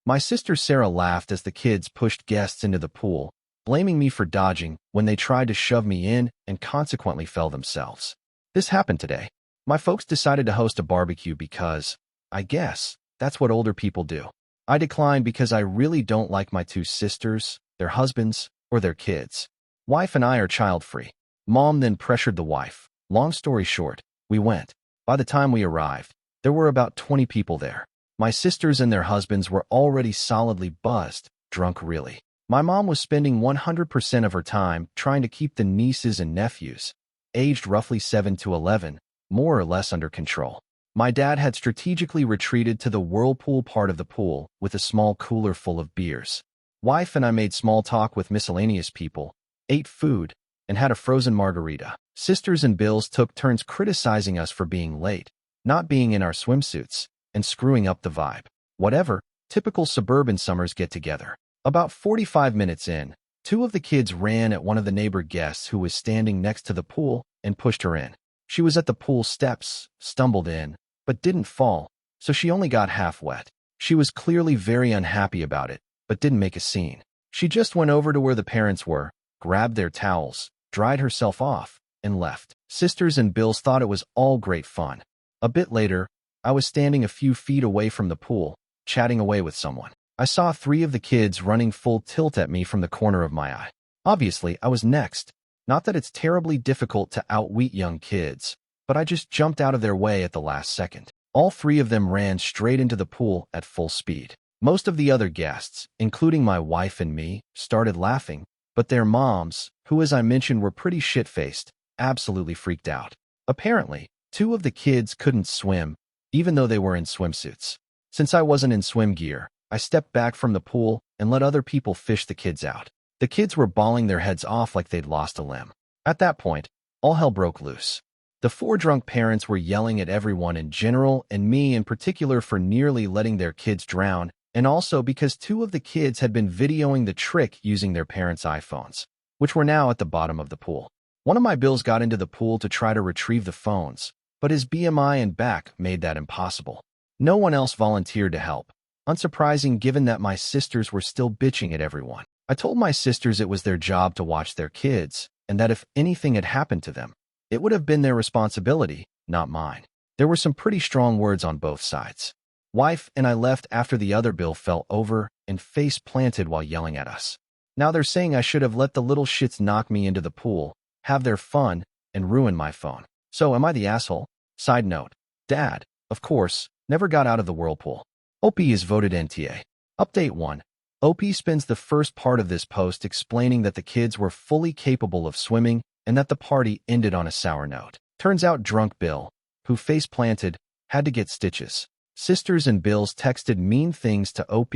My sister Sarah laughed as the kids pushed guests into the pool, blaming me for dodging when they tried to shove me in and consequently fell themselves. This happened today. My folks decided to host a barbecue because, I guess, that's what older people do. I declined because I really don't like my two sisters, their husbands, or their kids. Wife and I are child-free. Mom then pressured the wife. Long story short, we went. By the time we arrived, there were about 20 people there. My sisters and their husbands were already solidly buzzed, drunk really. My mom was spending 100% of her time trying to keep the nieces and nephews, aged roughly 7 to 11, more or less under control. My dad had strategically retreated to the whirlpool part of the pool with a small cooler full of beers. Wife and I made small talk with miscellaneous people, ate food, and had a frozen margarita. Sisters and Bills took turns criticizing us for being late, not being in our swimsuits, and screwing up the vibe. Whatever, typical suburban summers get together. About 45 minutes in, two of the kids ran at one of the neighbor guests who was standing next to the pool and pushed her in. She was at the pool steps, stumbled in, but didn't fall, so she only got half wet. She was clearly very unhappy about it, but didn't make a scene. She just went over to where the parents were, grabbed their towels, dried herself off, and left. Sisters and Bills thought it was all great fun. A bit later, I was standing a few feet away from the pool, chatting away with someone. I saw three of the kids running full tilt at me from the corner of my eye. Obviously, I was next. Not that it's terribly difficult to outwit young kids, but I just jumped out of their way at the last second. All three of them ran straight into the pool at full speed. Most of the other guests, including my wife and me, started laughing, but their moms, who as I mentioned were pretty shit-faced, absolutely freaked out. Apparently, two of the kids couldn't swim, even though they were in swimsuits. Since I wasn't in swim gear, I stepped back from the pool and let other people fish the kids out. The kids were bawling their heads off like they'd lost a limb. At that point, all hell broke loose. The four drunk parents were yelling at everyone in general and me in particular for nearly letting their kids drown, and also because two of the kids had been videoing the trick using their parents' iPhones, which were now at the bottom of the pool. One of my Bills got into the pool to try to retrieve the phones, but his BMI and back made that impossible. No one else volunteered to help. Unsurprising given that my sisters were still bitching at everyone. I told my sisters it was their job to watch their kids, and that if anything had happened to them, it would have been their responsibility, not mine. There were some pretty strong words on both sides. Wife and I left after the other Bill fell over and face planted while yelling at us. Now they're saying I should have let the little shits knock me into the pool, have their fun, and ruin my phone. So am I the asshole? Side note, Dad, of course, never got out of the whirlpool. OP is voted NTA. Update 1. OP spends the first part of this post explaining that the kids were fully capable of swimming and that the party ended on a sour note. Turns out drunk Bill, who face planted, had to get stitches. Sisters and Bills texted mean things to OP,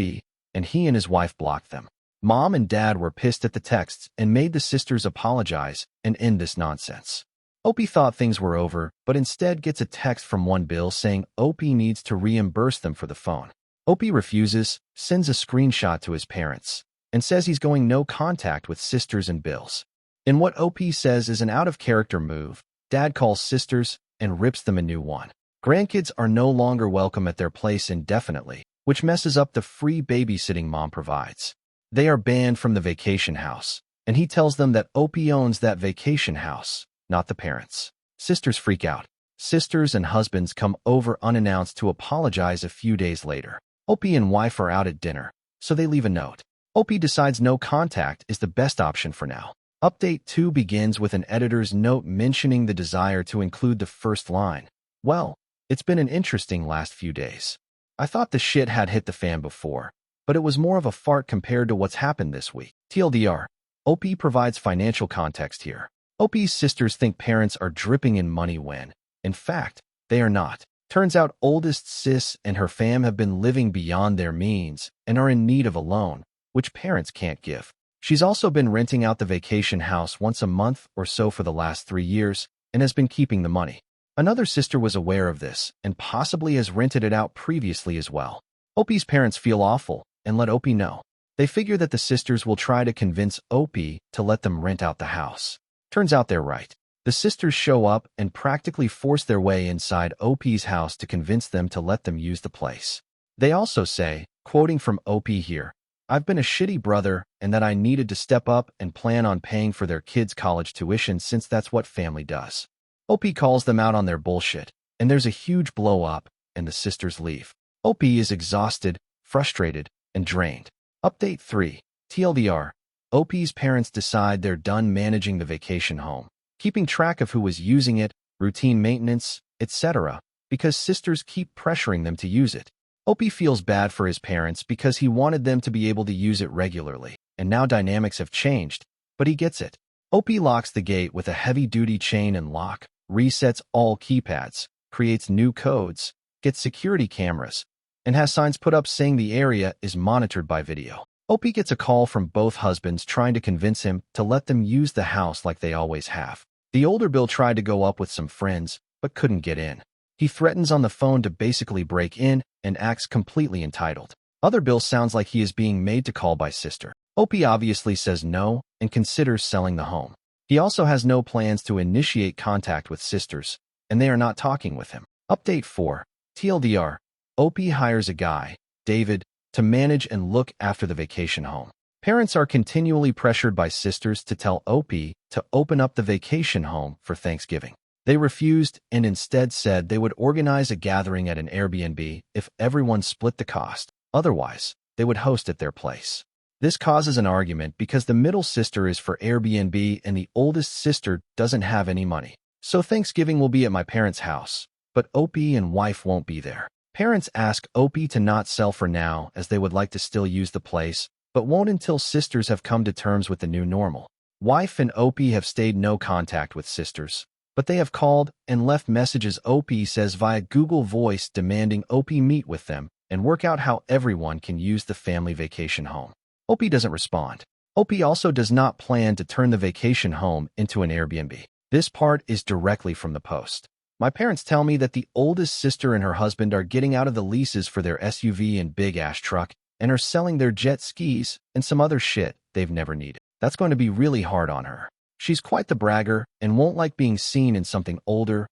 and he and his wife blocked them. Mom and Dad were pissed at the texts and made the sisters apologize and end this nonsense. OP thought things were over, but instead gets a text from one Bill saying OP needs to reimburse them for the phone. OP refuses, sends a screenshot to his parents, and says he's going no contact with sisters and Bills. In what OP says is an out-of-character move, Dad calls sisters and rips them a new one. Grandkids are no longer welcome at their place indefinitely, which messes up the free babysitting Mom provides. They are banned from the vacation house, and he tells them that OP owns that vacation house, not the parents. Sisters freak out. Sisters and husbands come over unannounced to apologize a few days later. OP and wife are out at dinner, so they leave a note. OP decides no contact is the best option for now. Update 2 begins with an editor's note mentioning the desire to include the first line. Well, it's been an interesting last few days. I thought the shit had hit the fan before, but it was more of a fart compared to what's happened this week. TLDR, OP provides financial context here. OP's sisters think parents are dripping in money when, in fact, they are not. Turns out oldest sis and her fam have been living beyond their means and are in need of a loan, which parents can't give. She's also been renting out the vacation house once a month or so for the last 3 years and has been keeping the money. Another sister was aware of this and possibly has rented it out previously as well. OP's parents feel awful and let OP know. They figure that the sisters will try to convince OP to let them rent out the house. Turns out they're right. The sisters show up and practically force their way inside OP's house to convince them to let them use the place. They also say, Quoting from OP here, I've been a shitty brother and that I needed to step up and plan on paying for their kids' college tuition since that's what family does. OP calls them out on their bullshit, and there's a huge blow up, and the sisters leave. OP is exhausted, frustrated, and drained. Update 3. TLDR. OP's parents decide they're done managing the vacation home, keeping track of who was using it, routine maintenance, etc., because sisters keep pressuring them to use it. OP feels bad for his parents because he wanted them to be able to use it regularly, and now dynamics have changed, but he gets it. OP locks the gate with a heavy-duty chain and lock, resets all keypads, creates new codes, gets security cameras, and has signs put up saying the area is monitored by video. OP gets a call from both husbands trying to convince him to let them use the house like they always have. The older Bill tried to go up with some friends, but couldn't get in. He threatens on the phone to basically break in and acts completely entitled. Other Bill sounds like he is being made to call by sister. OP obviously says no and considers selling the home. He also has no plans to initiate contact with sisters, and they are not talking with him. Update 4. TLDR. OP hires a guy, David, to manage and look after the vacation home. Parents are continually pressured by sisters to tell OP to open up the vacation home for Thanksgiving. They refused and instead said they would organize a gathering at an Airbnb if everyone split the cost. Otherwise, they would host at their place. This causes an argument because the middle sister is for Airbnb and the oldest sister doesn't have any money. So Thanksgiving will be at my parents' house, but OP and wife won't be there. Parents ask OP to not sell for now as they would like to still use the place, but won't until sisters have come to terms with the new normal. Wife and OP have stayed no contact with sisters, but they have called and left messages OP says via Google Voice demanding OP meet with them and work out how everyone can use the family vacation home. OP doesn't respond. OP also does not plan to turn the vacation home into an Airbnb. This part is directly from the post. My parents tell me that the oldest sister and her husband are getting out of the leases for their SUV and big-ass truck and are selling their jet skis and some other shit they've never needed. That's going to be really hard on her. She's quite the bragger and won't like being seen in something older,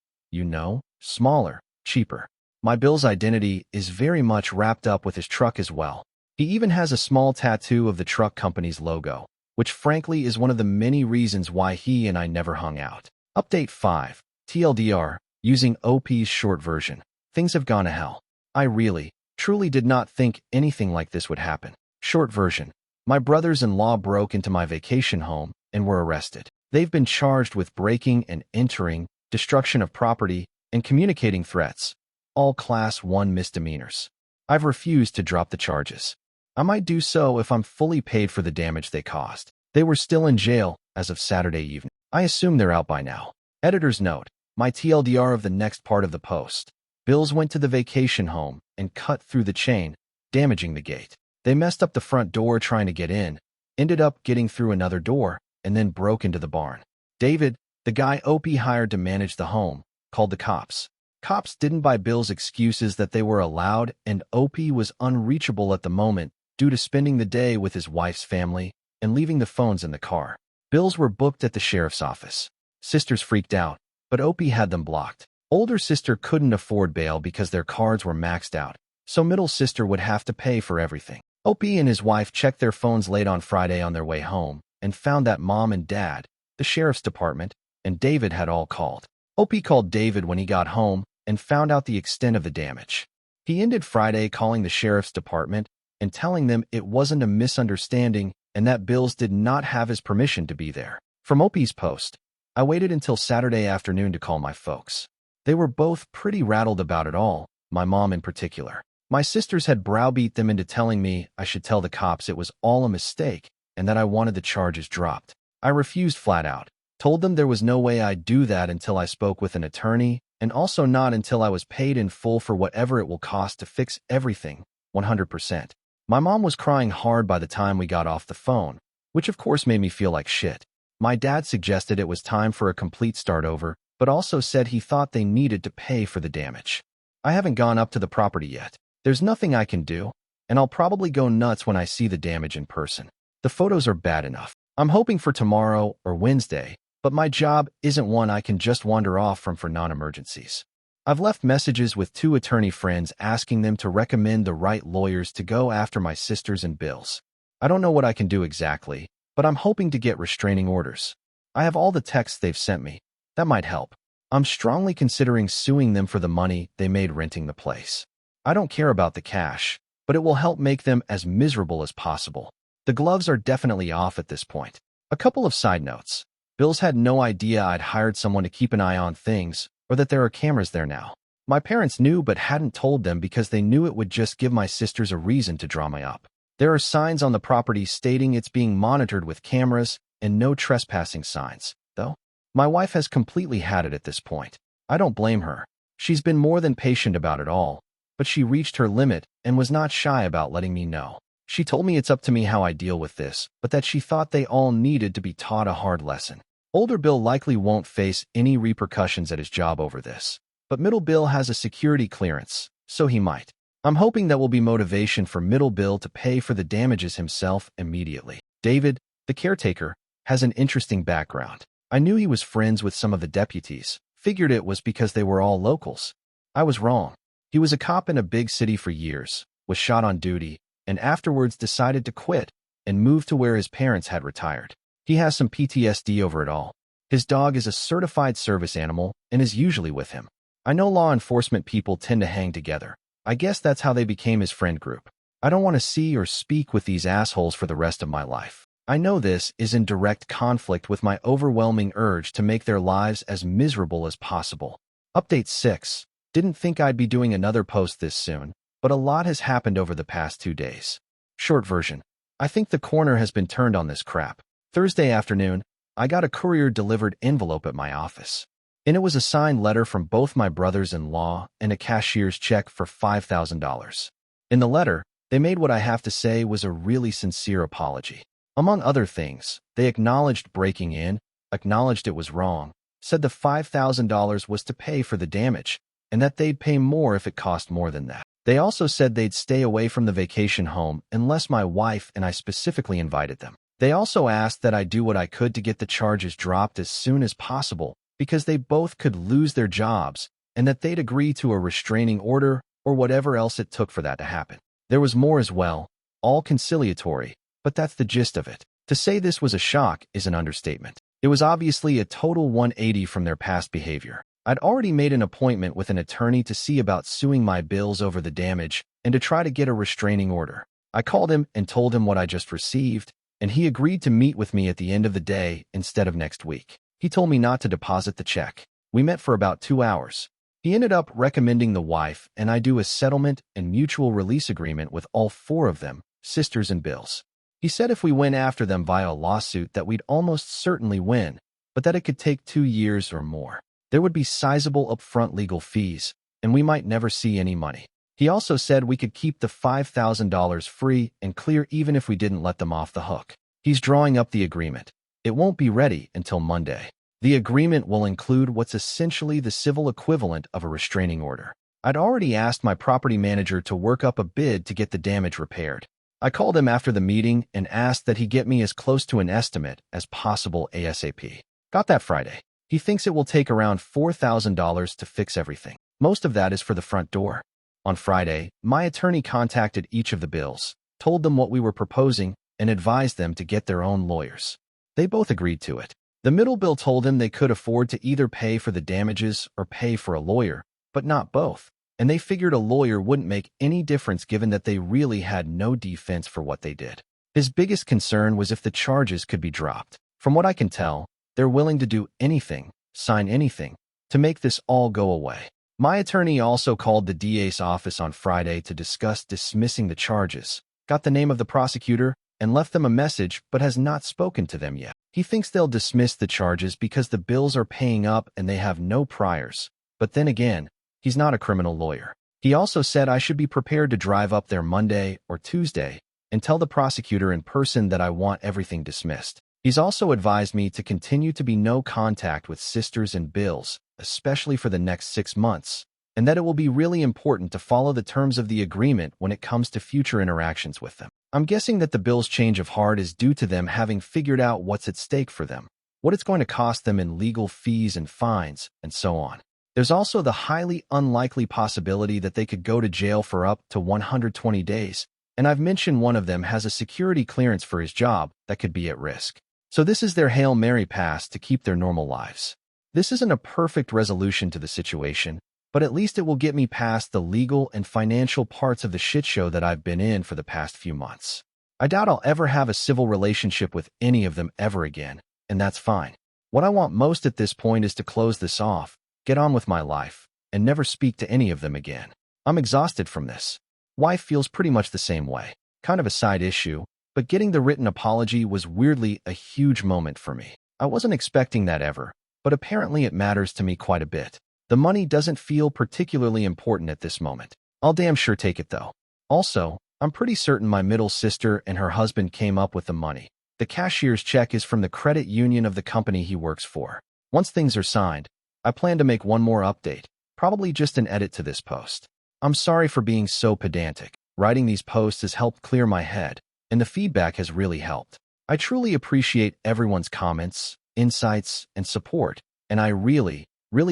smaller, cheaper. My Bill's identity is very much wrapped up with his truck as well. He even has a small tattoo of the truck company's logo, which frankly is one of the many reasons why he and I never hung out. Update 5. TLDR. Using OP's short version. Things have gone to hell. I really, truly did not think anything like this would happen. Short version. My brothers-in-law broke into my vacation home and were arrested. They've been charged with breaking and entering, destruction of property, and communicating threats, all Class 1 misdemeanors. I've refused to drop the charges. I might do so if I'm fully paid for the damage they caused. They were still in jail as of Saturday evening. I assume they're out by now. Editor's note. My TLDR of the next part of the post. Bills went to the vacation home and cut through the chain, damaging the gate. They messed up the front door trying to get in, ended up getting through another door, and then broke into the barn. David, the guy OP hired to manage the home, called the cops. Cops didn't buy Bill's excuses that they were allowed and OP was unreachable at the moment due to spending the day with his wife's family and leaving the phones in the car. Bills were booked at the sheriff's office. Sisters freaked out, but OP had them blocked. Older sister couldn't afford bail because their cards were maxed out, so middle sister would have to pay for everything. OP and his wife checked their phones late on Friday on their way home and found that mom and dad, the sheriff's department, and David had all called. OP called David when he got home and found out the extent of the damage. He ended Friday calling the sheriff's department and telling them it wasn't a misunderstanding and that Bills did not have his permission to be there. From OP's post. I waited until Saturday afternoon to call my folks. They were both pretty rattled about it all, my mom in particular. My sisters had browbeat them into telling me I should tell the cops it was all a mistake and that I wanted the charges dropped. I refused flat out, told them there was no way I'd do that until I spoke with an attorney and also not until I was paid in full for whatever it will cost to fix everything, 100%. My mom was crying hard by the time we got off the phone, which of course made me feel like shit. My dad suggested it was time for a complete start over, but also said he thought they needed to pay for the damage. I haven't gone up to the property yet. There's nothing I can do, and I'll probably go nuts when I see the damage in person. The photos are bad enough. I'm hoping for tomorrow or Wednesday, but my job isn't one I can just wander off from for non-emergencies. I've left messages with 2 attorney friends asking them to recommend the right lawyers to go after my sisters and bills. I don't know what I can do exactly, but I'm hoping to get restraining orders. I have all the texts they've sent me. That might help. I'm strongly considering suing them for the money they made renting the place. I don't care about the cash, but it will help make them as miserable as possible. The gloves are definitely off at this point. A couple of side notes. Bills had no idea I'd hired someone to keep an eye on things, or that there are cameras there now. My parents knew but hadn't told them because they knew it would just give my sisters a reason to draw me up. There are signs on the property stating it's being monitored with cameras and no trespassing signs, though. My wife has completely had it at this point. I don't blame her. She's been more than patient about it all, but she reached her limit and was not shy about letting me know. She told me it's up to me how I deal with this, but that she thought they all needed to be taught a hard lesson. Older Bill likely won't face any repercussions at his job over this, but Middle Bill has a security clearance, so he might. I'm hoping that will be motivation for Middle Bill to pay for the damages himself immediately. David, the caretaker, has an interesting background. I knew he was friends with some of the deputies, figured it was because they were all locals. I was wrong. He was a cop in a big city for years, was shot on duty, and afterwards decided to quit and move to where his parents had retired. He has some PTSD over it all. His dog is a certified service animal and is usually with him. I know law enforcement people tend to hang together. I guess that's how they became his friend group. I don't want to see or speak with these assholes for the rest of my life. I know this is in direct conflict with my overwhelming urge to make their lives as miserable as possible. Update 6. Didn't think I'd be doing another post this soon, but a lot has happened over the past 2 days. Short version. I think the corner has been turned on this crap. Thursday afternoon, I got a courier-delivered envelope at my office, and it was a signed letter from both my brothers-in-law and a cashier's check for $5,000. In the letter, they made what I have to say was a really sincere apology. Among other things, they acknowledged breaking in, acknowledged it was wrong, said the $5,000 was to pay for the damage, and that they'd pay more if it cost more than that. They also said they'd stay away from the vacation home unless my wife and I specifically invited them. They also asked that I do what I could to get the charges dropped as soon as possible because they both could lose their jobs and that they'd agree to a restraining order or whatever else it took for that to happen. There was more as well, all conciliatory, but that's the gist of it. To say this was a shock is an understatement. It was obviously a total 180 from their past behavior. I'd already made an appointment with an attorney to see about suing my bills over the damage and to try to get a restraining order. I called him and told him what I just received, and he agreed to meet with me at the end of the day instead of next week. He told me not to deposit the check. We met for about 2 hours. He ended up recommending the wife and I do a settlement and mutual release agreement with all 4 of them, sisters and bills. He said if we went after them via a lawsuit that we'd almost certainly win, but that it could take 2 years or more. There would be sizable upfront legal fees, and we might never see any money. He also said we could keep the $5,000 free and clear even if we didn't let them off the hook. He's drawing up the agreement. It won't be ready until Monday. The agreement will include what's essentially the civil equivalent of a restraining order. I'd already asked my property manager to work up a bid to get the damage repaired. I called him after the meeting and asked that he get me as close to an estimate as possible ASAP. Got that Friday. He thinks it will take around $4,000 to fix everything. Most of that is for the front door. On Friday, my attorney contacted each of the bills, told them what we were proposing, and advised them to get their own lawyers. They both agreed to it. The middle bill told him they could afford to either pay for the damages or pay for a lawyer, but not both, and they figured a lawyer wouldn't make any difference given that they really had no defense for what they did. His biggest concern was if the charges could be dropped. From what I can tell, they're willing to do anything, sign anything, to make this all go away. My attorney also called the DA's office on Friday to discuss dismissing the charges, got the name of the prosecutor, and left them a message but has not spoken to them yet. He thinks they'll dismiss the charges because the bills are paying up and they have no priors. But then again, he's not a criminal lawyer. He also said I should be prepared to drive up there Monday or Tuesday and tell the prosecutor in person that I want everything dismissed. He's also advised me to continue to be no contact with sisters and bills, especially for the next 6 months, and that it will be really important to follow the terms of the agreement when it comes to future interactions with them. I'm guessing that the bills' change of heart is due to them having figured out what's at stake for them, what it's going to cost them in legal fees and fines, and so on. There's also the highly unlikely possibility that they could go to jail for up to 120 days, and I've mentioned one of them has a security clearance for his job that could be at risk. So this is their Hail Mary pass to keep their normal lives. This isn't a perfect resolution to the situation, but at least it will get me past the legal and financial parts of the shit show that I've been in for the past few months. I doubt I'll ever have a civil relationship with any of them ever again, and that's fine. What I want most at this point is to close this off, get on with my life, and never speak to any of them again. I'm exhausted from this. Wife feels pretty much the same way. Kind of a side issue, but getting the written apology was weirdly a huge moment for me. I wasn't expecting that ever, but apparently it matters to me quite a bit. The money doesn't feel particularly important at this moment. I'll damn sure take it though. Also, I'm pretty certain my middle sister and her husband came up with the money. The cashier's check is from the credit union of the company he works for. Once things are signed, I plan to make one more update, probably just an edit to this post. I'm sorry for being so pedantic. Writing these posts has helped clear my head, and the feedback has really helped. I truly appreciate everyone's comments, insights, and support, and I really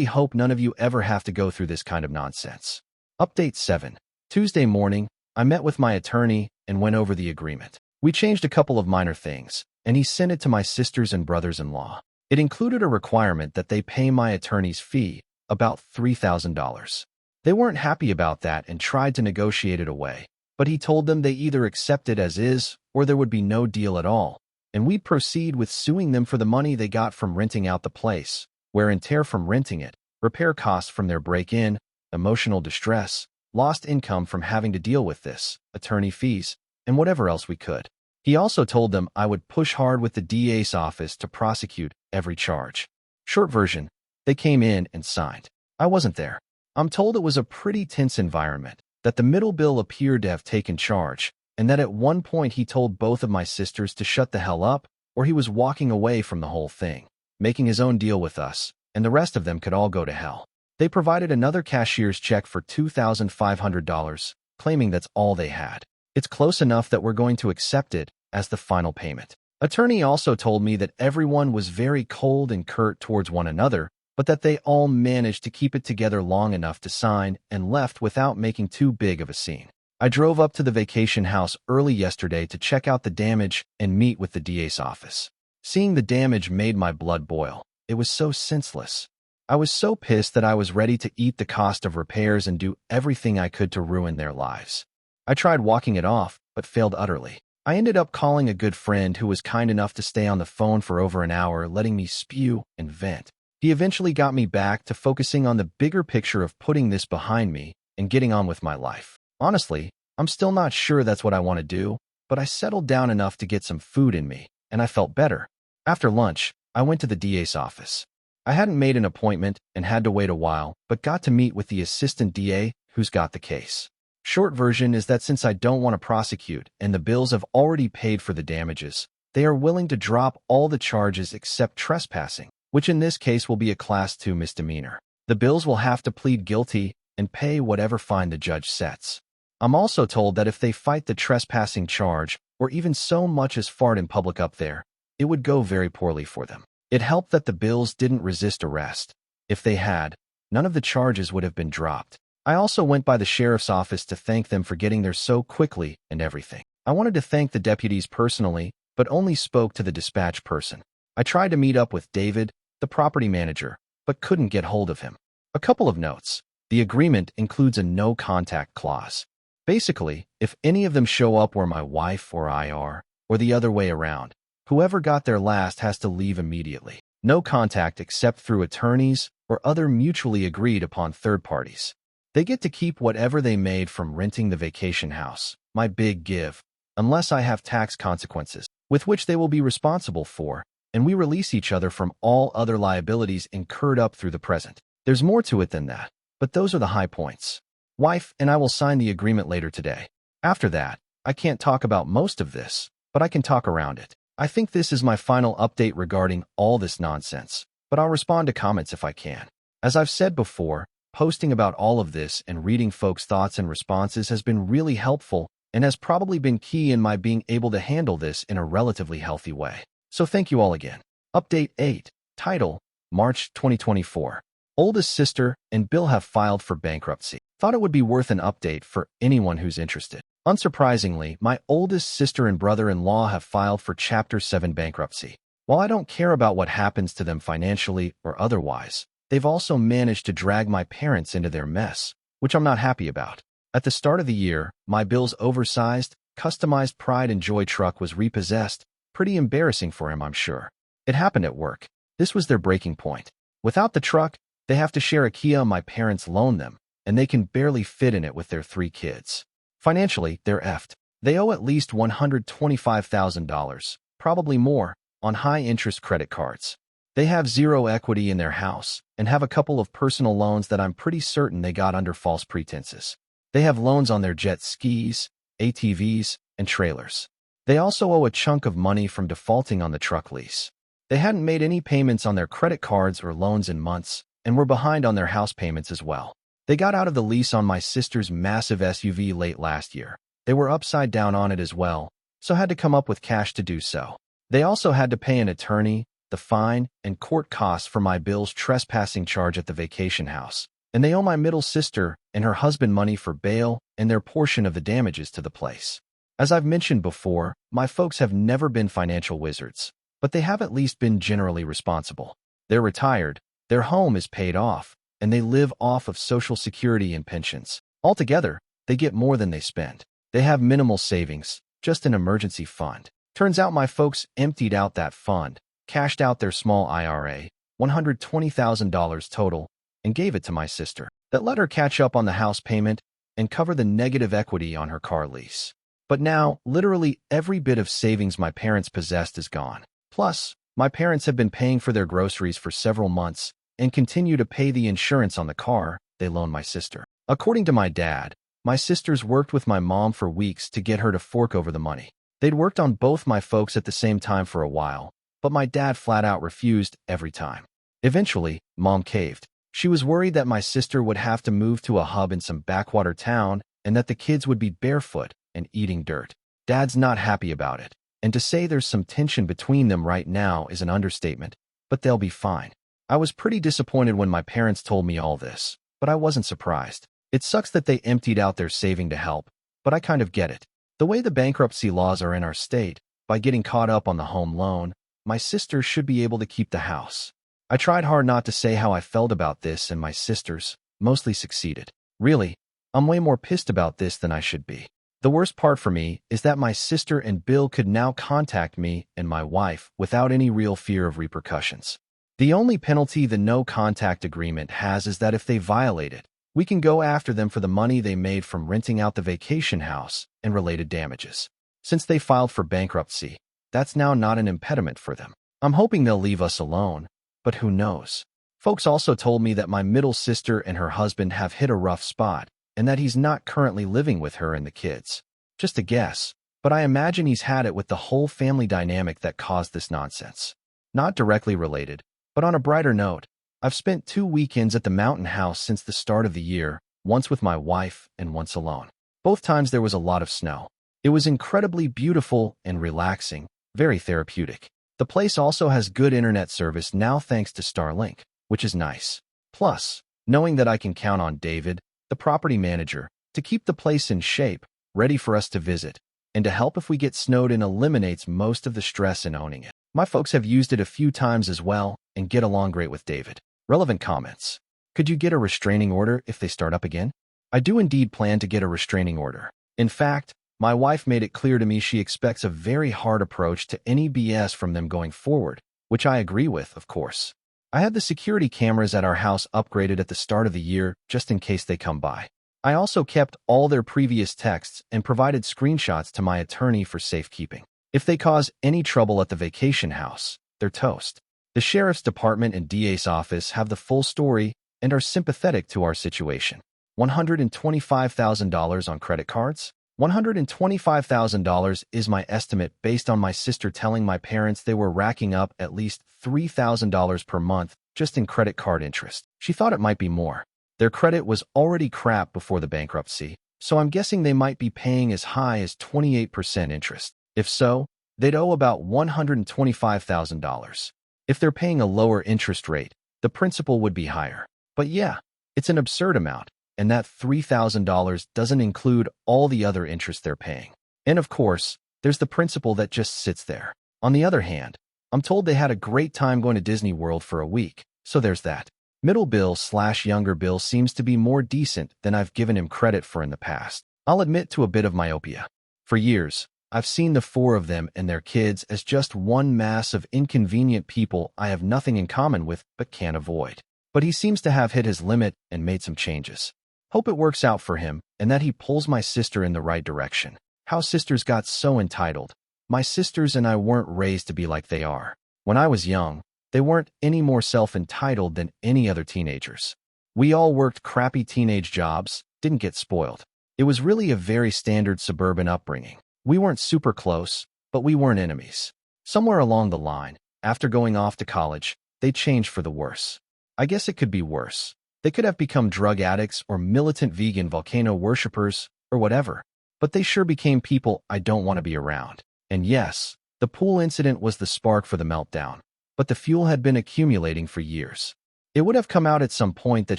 hope none of you ever have to go through this kind of nonsense. Update 7. Tuesday morning, I met with my attorney and went over the agreement. We changed a couple of minor things, and he sent it to my sisters and brothers-in-law. It included a requirement that they pay my attorney's fee, about $3,000. They weren't happy about that and tried to negotiate it away, but he told them they either accept it as is or there would be no deal at all, and we'd proceed with suing them for the money they got from renting out the place, wear and tear from renting it, repair costs from their break-in, emotional distress, lost income from having to deal with this, attorney fees, and whatever else we could. He also told them I would push hard with the DA's office to prosecute every charge. Short version, they came in and signed. I wasn't there. I'm told it was a pretty tense environment, that the middle bill appeared to have taken charge, and that at one point he told both of my sisters to shut the hell up, or he was walking away from the whole thing, making his own deal with us, and the rest of them could all go to hell. They provided another cashier's check for $2,500, claiming that's all they had. It's close enough that we're going to accept it as the final payment. Attorney also told me that everyone was very cold and curt towards one another, but that they all managed to keep it together long enough to sign and left without making too big of a scene. I drove up to the vacation house early yesterday to check out the damage and meet with the DA's office. Seeing the damage made my blood boil. It was so senseless. I was so pissed that I was ready to eat the cost of repairs and do everything I could to ruin their lives. I tried walking it off, but failed utterly. I ended up calling a good friend who was kind enough to stay on the phone for over an hour, letting me spew and vent. He eventually got me back to focusing on the bigger picture of putting this behind me and getting on with my life. Honestly, I'm still not sure that's what I want to do, but I settled down enough to get some food in me, and I felt better. After lunch, I went to the DA's office. I hadn't made an appointment and had to wait a while, but got to meet with the assistant DA who's got the case. Short version is that since I don't want to prosecute and the bills have already paid for the damages, they are willing to drop all the charges except trespassing, which in this case will be a Class 2 misdemeanor. The bills will have to plead guilty and pay whatever fine the judge sets. I'm also told that if they fight the trespassing charge, or even so much as fart in public up there, it would go very poorly for them. It helped that the bills didn't resist arrest. If they had, none of the charges would have been dropped. I also went by the sheriff's office to thank them for getting there so quickly and everything. I wanted to thank the deputies personally, but only spoke to the dispatch person. I tried to meet up with David, the property manager, but couldn't get hold of him. A couple of notes. The agreement includes a no-contact clause. Basically, if any of them show up where my wife or I are, or the other way around, whoever got there last has to leave immediately. No contact except through attorneys or other mutually agreed upon third parties. They get to keep whatever they made from renting the vacation house, my big give, unless I have tax consequences, with which they will be responsible for, and we release each other from all other liabilities incurred up through the present. There's more to it than that, but those are the high points. Wife and I will sign the agreement later today. After that, I can't talk about most of this, but I can talk around it. I think this is my final update regarding all this nonsense, but I'll respond to comments if I can. As I've said before, posting about all of this and reading folks' thoughts and responses has been really helpful and has probably been key in my being able to handle this in a relatively healthy way. So thank you all again. Update 8. Title, March 2024. Oldest sister and Bill have filed for bankruptcy. Thought it would be worth an update for anyone who's interested. Unsurprisingly, my oldest sister and brother-in-law have filed for Chapter 7 bankruptcy. While I don't care about what happens to them financially or otherwise, they've also managed to drag my parents into their mess, which I'm not happy about. At the start of the year, my Bill's oversized, customized Pride and Joy truck was repossessed. Pretty embarrassing for him, I'm sure. It happened at work. This was their breaking point. Without the truck, they have to share a Kia my parents loaned them, and they can barely fit in it with their 3 kids. Financially, they're effed. They owe at least $125,000, probably more, on high-interest credit cards. They have zero equity in their house and have a couple of personal loans that I'm pretty certain they got under false pretenses. They have loans on their jet skis, ATVs, and trailers. They also owe a chunk of money from defaulting on the truck lease. They hadn't made any payments on their credit cards or loans in months and were behind on their house payments as well. They got out of the lease on my sister's massive SUV late last year. They were upside down on it as well, so had to come up with cash to do so. They also had to pay an attorney, the fine, and court costs for my Bill's trespassing charge at the vacation house. And they owe my middle sister and her husband money for bail and their portion of the damages to the place. As I've mentioned before, my folks have never been financial wizards, but they have at least been generally responsible. They're retired, their home is paid off, and they live off of Social Security and pensions. Altogether, they get more than they spend. They have minimal savings, just an emergency fund. Turns out my folks emptied out that fund, cashed out their small IRA, $120,000 total, and gave it to my sister. That let her catch up on the house payment and cover the negative equity on her car lease. But now, literally every bit of savings my parents possessed is gone. Plus, my parents have been paying for their groceries for several months and continue to pay the insurance on the car they loaned my sister. According to my dad, my sisters worked with my mom for weeks to get her to fork over the money. They'd worked on both my folks at the same time for a while, but my dad flat out refused every time. Eventually, Mom caved. She was worried that my sister would have to move to a hub in some backwater town and that the kids would be barefoot and eating dirt. Dad's not happy about it, and to say there's some tension between them right now is an understatement, but they'll be fine. I was pretty disappointed when my parents told me all this, but I wasn't surprised. It sucks that they emptied out their saving to help, but I kind of get it. The way the bankruptcy laws are in our state, by getting caught up on the home loan, my sister should be able to keep the house. I tried hard not to say how I felt about this, and my sisters mostly succeeded. Really, I'm way more pissed about this than I should be. The worst part for me is that my sister and Bill could now contact me and my wife without any real fear of repercussions. The only penalty the no-contact agreement has is that if they violate it, we can go after them for the money they made from renting out the vacation house and related damages. Since they filed for bankruptcy, that's now not an impediment for them. I'm hoping they'll leave us alone, but who knows? Folks also told me that my middle sister and her husband have hit a rough spot and that he's not currently living with her and the kids. Just a guess, but I imagine he's had it with the whole family dynamic that caused this nonsense. Not directly related, but on a brighter note, I've spent 2 weekends at the mountain house since the start of the year, once with my wife and once alone. Both times there was a lot of snow. It was incredibly beautiful and relaxing, very therapeutic. The place also has good internet service now thanks to Starlink, which is nice. Plus, knowing that I can count on David, the property manager, to keep the place in shape, ready for us to visit, and to help if we get snowed in eliminates most of the stress in owning it. My folks have used it a few times as well and get along great with David. Relevant comments. Could you get a restraining order if they start up again? I do indeed plan to get a restraining order. In fact, my wife made it clear to me she expects a very hard approach to any BS from them going forward, which I agree with, of course. I had the security cameras at our house upgraded at the start of the year just in case they come by. I also kept all their previous texts and provided screenshots to my attorney for safekeeping. If they cause any trouble at the vacation house, they're toast. The sheriff's department and DA's office have the full story and are sympathetic to our situation. $125,000 on credit cards? $125,000 is my estimate based on my sister telling my parents they were racking up at least $3,000 per month just in credit card interest. She thought it might be more. Their credit was already crap before the bankruptcy, so I'm guessing they might be paying as high as 28% interest. If so, they'd owe about $125,000. If they're paying a lower interest rate, the principal would be higher. But yeah, it's an absurd amount, and that $3,000 doesn't include all the other interest they're paying. And of course, there's the principal that just sits there. On the other hand, I'm told they had a great time going to Disney World for a week, so there's that. Middle Bill/younger Bill seems to be more decent than I've given him credit for in the past. I'll admit to a bit of myopia. For years, I've seen the four of them and their kids as just one mass of inconvenient people I have nothing in common with but can't avoid. But he seems to have hit his limit and made some changes. Hope it works out for him and that he pulls my sister in the right direction. How sisters got so entitled. My sisters and I weren't raised to be like they are. When I was young, they weren't any more self-entitled than any other teenagers. We all worked crappy teenage jobs, didn't get spoiled. It was really a very standard suburban upbringing. We weren't super close, but we weren't enemies. Somewhere along the line, after going off to college, they changed for the worse. I guess it could be worse. They could have become drug addicts or militant vegan volcano worshippers or whatever, but they sure became people I don't want to be around. And yes, the pool incident was the spark for the meltdown, but the fuel had been accumulating for years. It would have come out at some point that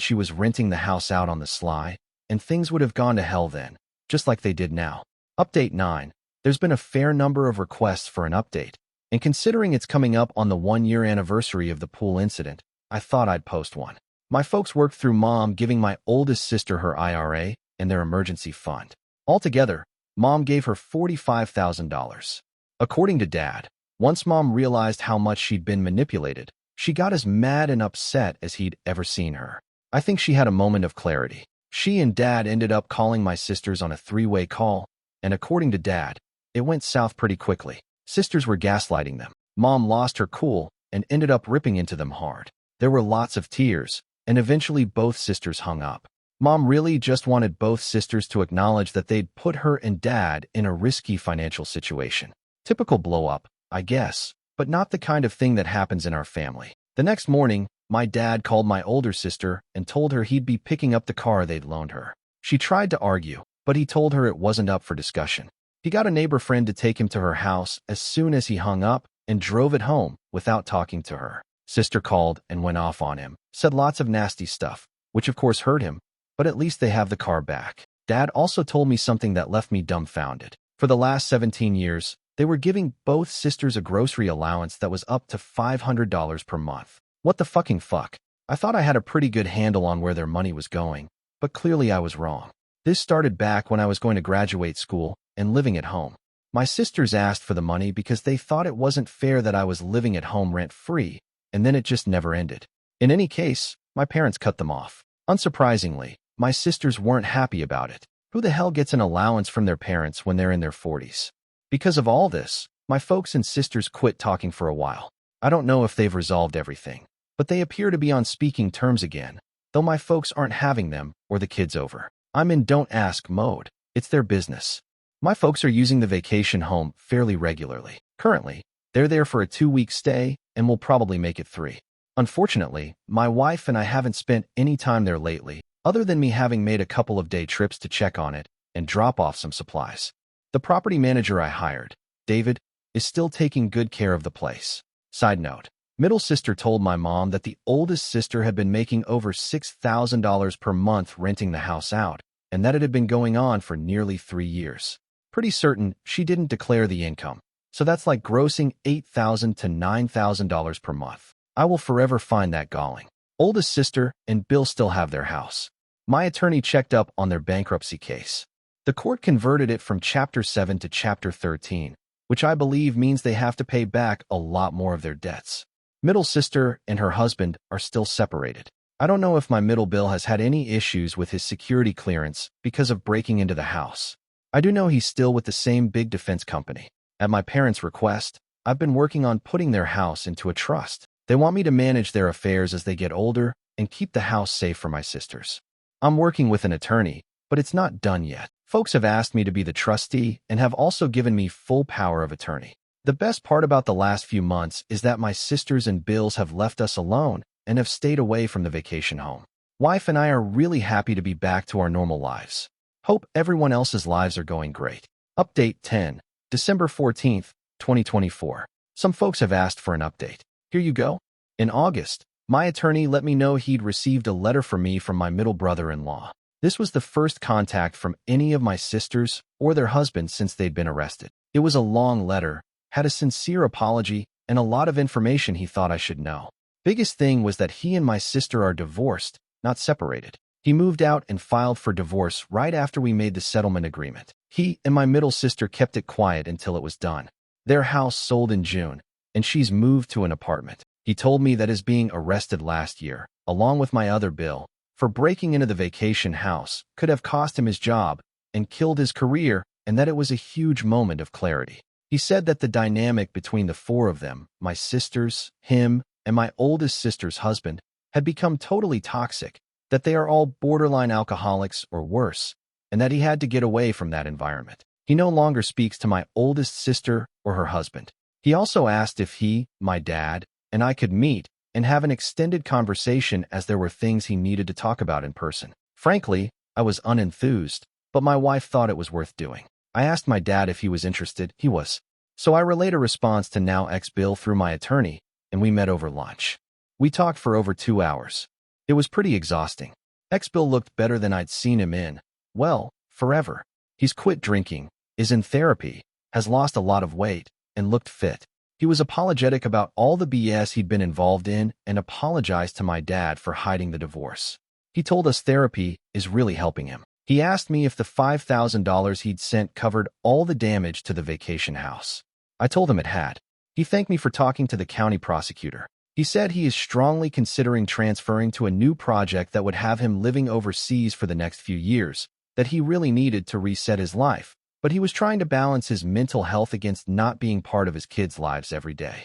she was renting the house out on the sly, and things would have gone to hell then, just like they did now. Update 9. There's been a fair number of requests for an update, and considering it's coming up on the 1-year anniversary of the pool incident, I thought I'd post one. My folks worked through Mom giving my oldest sister her IRA and their emergency fund. Altogether, Mom gave her $45,000. According to Dad, once Mom realized how much she'd been manipulated, she got as mad and upset as he'd ever seen her. I think she had a moment of clarity. She and Dad ended up calling my sisters on a 3-way call, and according to Dad, it went south pretty quickly. Sisters were gaslighting them. Mom lost her cool and ended up ripping into them hard. There were lots of tears, and eventually both sisters hung up. Mom really just wanted both sisters to acknowledge that they'd put her and Dad in a risky financial situation. Typical blow-up, I guess, but not the kind of thing that happens in our family. The next morning, my dad called my older sister and told her he'd be picking up the car they'd loaned her. She tried to argue, but he told her it wasn't up for discussion. He got a neighbor friend to take him to her house as soon as he hung up and drove it home without talking to her. Sister called and went off on him, said lots of nasty stuff, which of course hurt him, but at least they have the car back. Dad also told me something that left me dumbfounded. For the last 17 years, they were giving both sisters a grocery allowance that was up to $500 per month. What the fucking fuck? I thought I had a pretty good handle on where their money was going, but clearly I was wrong. This started back when I was going to graduate school and living at home. My sisters asked for the money because they thought it wasn't fair that I was living at home rent-free, and then it just never ended. In any case, my parents cut them off. Unsurprisingly, my sisters weren't happy about it. Who the hell gets an allowance from their parents when they're in their 40s? Because of all this, my folks and sisters quit talking for a while. I don't know if they've resolved everything, but they appear to be on speaking terms again, though my folks aren't having them or the kids over. I'm in don't ask mode. It's their business. My folks are using the vacation home fairly regularly. Currently, they're there for a 2-week stay and will probably make it 3. Unfortunately, my wife and I haven't spent any time there lately, other than me having made a couple of day trips to check on it and drop off some supplies. The property manager I hired, David, is still taking good care of the place. Side note, middle sister told my mom that the oldest sister had been making over $6,000 per month renting the house out, and that it had been going on for nearly 3 years. Pretty certain she didn't declare the income, so that's like grossing $8,000 to $9,000 per month. I will forever find that galling. Oldest sister and Bill still have their house. My attorney checked up on their bankruptcy case. The court converted it from Chapter 7 to Chapter 13, which I believe means they have to pay back a lot more of their debts. Middle sister and her husband are still separated. I don't know if my middle Bill has had any issues with his security clearance because of breaking into the house. I do know he's still with the same big defense company. At my parents' request, I've been working on putting their house into a trust. They want me to manage their affairs as they get older and keep the house safe for my sisters. I'm working with an attorney, but it's not done yet. Folks have asked me to be the trustee and have also given me full power of attorney. The best part about the last few months is that my sisters and Bills have left us alone and have stayed away from the vacation home. Wife and I are really happy to be back to our normal lives. Hope everyone else's lives are going great. Update 10, December 14th, 2024. Some folks have asked for an update. Here you go. In August, My attorney let me know he'd received a letter from me from my middle brother-in-law. This was the first contact from any of my sisters or their husbands since they'd been arrested. It was a long letter, had a sincere apology, and a lot of information he thought I should know. Biggest thing was that he and my sister are divorced, not separated. He moved out and filed for divorce right after we made the settlement agreement. He and my middle sister kept it quiet until it was done. Their house sold in June, and she's moved to an apartment. He told me that his being arrested last year, along with my other bill, for breaking into the vacation house, could have cost him his job and killed his career, and that it was a huge moment of clarity. He said that the dynamic between the four of them, my sisters, him, and my oldest sister's husband, had become totally toxic, that they are all borderline alcoholics or worse, and that he had to get away from that environment. He no longer speaks to my oldest sister or her husband. He also asked if he, my dad, and I could meet and have an extended conversation as there were things he needed to talk about in person. Frankly, I was unenthused, but my wife thought it was worth doing. I asked my dad if he was interested. He was. So I relayed a response to now ex-Bill through my attorney, and we met over lunch. We talked for over 2 hours. It was pretty exhausting. Ex-Bill looked better than I'd seen him in, well, forever. He's quit drinking, is in therapy, has lost a lot of weight, and looked fit. He was apologetic about all the BS he'd been involved in and apologized to my dad for hiding the divorce. He told us therapy is really helping him. He asked me if the $5,000 he'd sent covered all the damage to the vacation house. I told him it had. He thanked me for talking to the county prosecutor. He said he is strongly considering transferring to a new project that would have him living overseas for the next few years, that he really needed to reset his life, but he was trying to balance his mental health against not being part of his kids' lives every day.